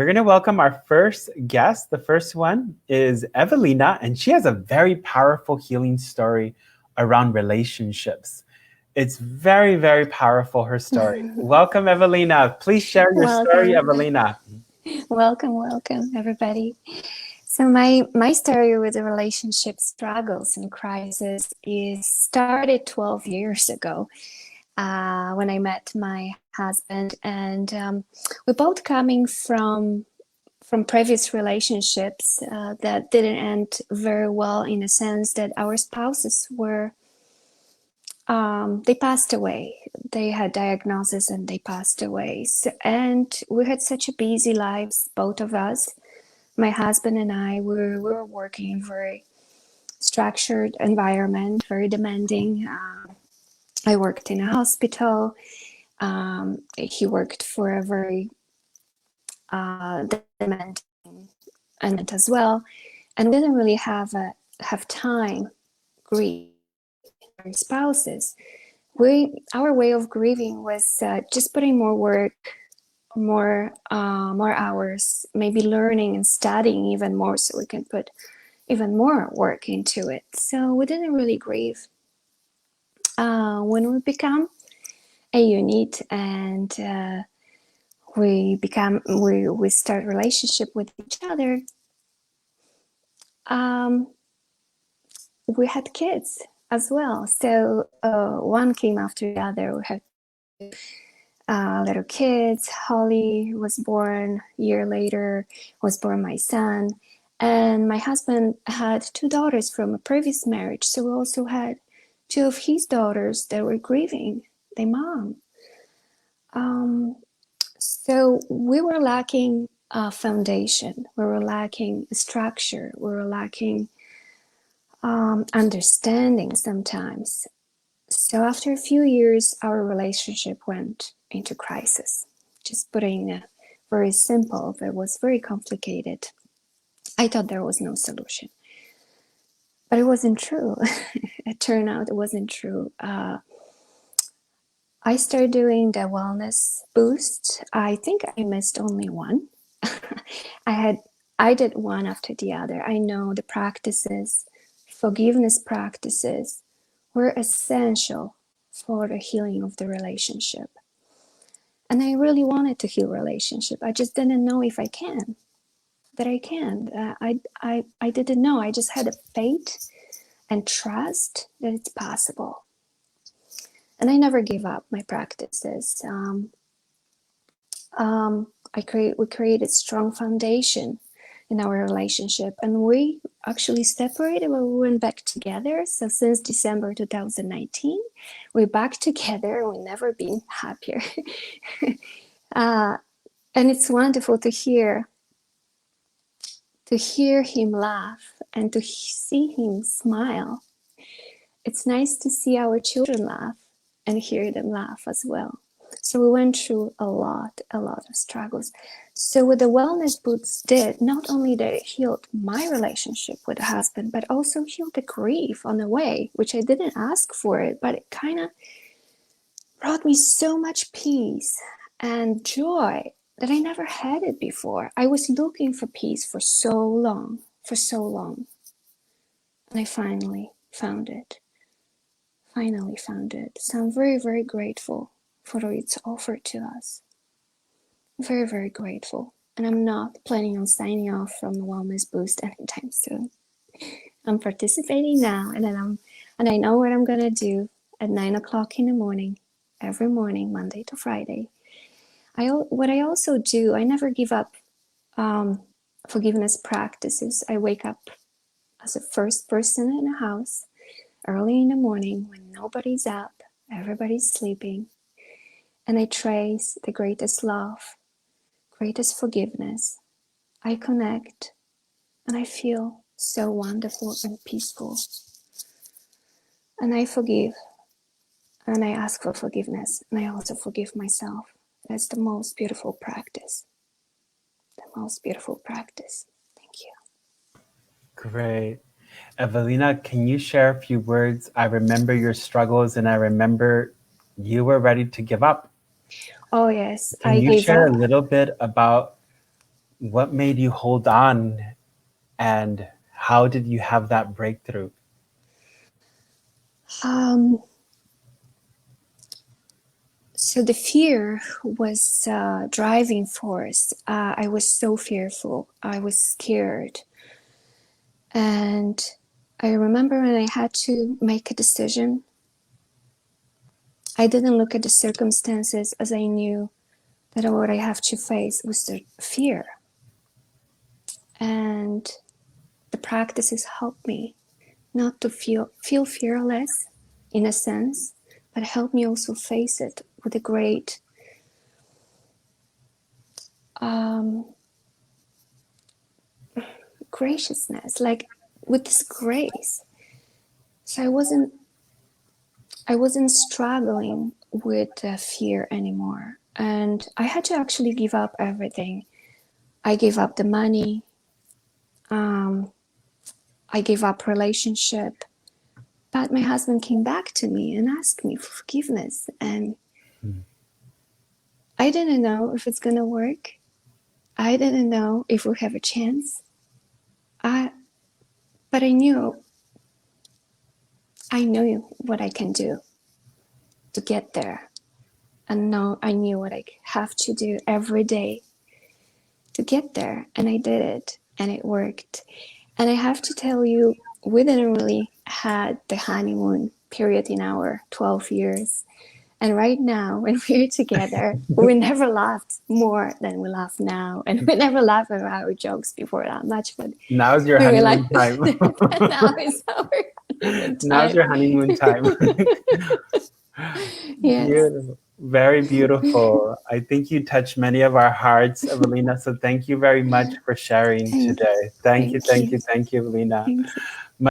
We're going to welcome our first guest. The first one is Evelina, and she has a very powerful healing story around relationships. It's very, very powerful, her story. Welcome, Evelina. Please share your story, Evelina. Welcome, everybody. So my story with the relationship struggles and crisis is started 12 years ago when I met my husband, and we're both coming from previous relationships that didn't end very well, in a sense that our spouses were they passed away. They had diagnosis and they passed away. And we had such a busy lives, both of us. My husband and I were working in a very structured environment, very demanding. I worked in a hospital. He worked for a very demanding environment as well, and we didn't really have time grieve our spouses. Our way of grieving was just putting more work, more hours, maybe learning and studying even more, so we can put even more work into it. So we didn't really grieve. When we become a unit and we start a relationship with each other, we had kids as well. So one came after the other. We had little kids. Holly was born a year later, was born my son. And my husband had 2 daughters from a previous marriage. So we also had 2 of his daughters that were grieving their mom. So we were lacking a foundation. We were lacking a structure. We were lacking understanding sometimes. So after a few years, our relationship went into crisis. Just putting it very simple, but it was very complicated. I thought there was no solution, but it wasn't true. It turned out it wasn't true. I started doing the wellness boost. I think I missed only one. I did one after the other. I know the practices, forgiveness practices, were essential for the healing of the relationship. And I really wanted to heal relationship. I just didn't know if I can. I didn't know. I just had a faith and trust that it's possible. And I never gave up my practices. We created strong foundation in our relationship, and we actually separated when we went back together. So since December 2019, we're back together. We've never been happier. And it's wonderful to hear him laugh and to see him smile. It's nice to see our children laugh and hear them laugh as well. So we went through a lot of struggles. So what the wellness boots did, not only did it healed my relationship with the husband, but also healed the grief on the way, which I didn't ask for it, but it kind of brought me so much peace and joy that I never had it before. I was looking for peace for so long. And I finally found it. So I'm very, very grateful for what it's offered to us. Very, very grateful. And I'm not planning on signing off from the Wellness Boost anytime soon. I'm participating now, and I know what I'm gonna do at 9 o'clock in the morning, every morning, Monday to Friday. What I also do, I never give up forgiveness practices. I wake up as the first person in the house early in the morning when nobody's up, everybody's sleeping, and I trace the greatest love, greatest forgiveness. I connect and I feel so wonderful and peaceful. And I forgive and I ask for forgiveness, and I also forgive myself. That's the most beautiful practice. Thank you. Great. Evelina, can you share a few words? I remember your struggles, and I remember you were ready to give up. Oh yes, Can you share a little bit about What made you hold on, and how did you have that breakthrough? So the fear was driving force. I was so fearful. I was scared. And I remember when I had to make a decision, I didn't look at the circumstances, as I knew that what I have to face was the fear. And the practices helped me not to feel fearless in a sense, but helped me also face it with a great graciousness, like with this grace. So I wasn't struggling with fear anymore, and I had to actually give up everything. I gave up the money. I gave up relationship, but my husband came back to me and asked me for forgiveness, and I didn't know if it's gonna work. I didn't know if we have a chance. But I knew what I can do to get there. And now I knew what I have to do every day to get there. And I did it, and it worked. And I have to tell you, we didn't really had the honeymoon period in our 12 years. And right now, when we're together, we never laughed more than we laugh now. And we never laughed at our jokes before that much. But Now's your honeymoon time. now is our honeymoon time. Now's your honeymoon time. Yes. Beautiful. Very beautiful. I think you touched many of our hearts, Evelina. So thank you very much for sharing today. Thank you, Evelina. Thank you.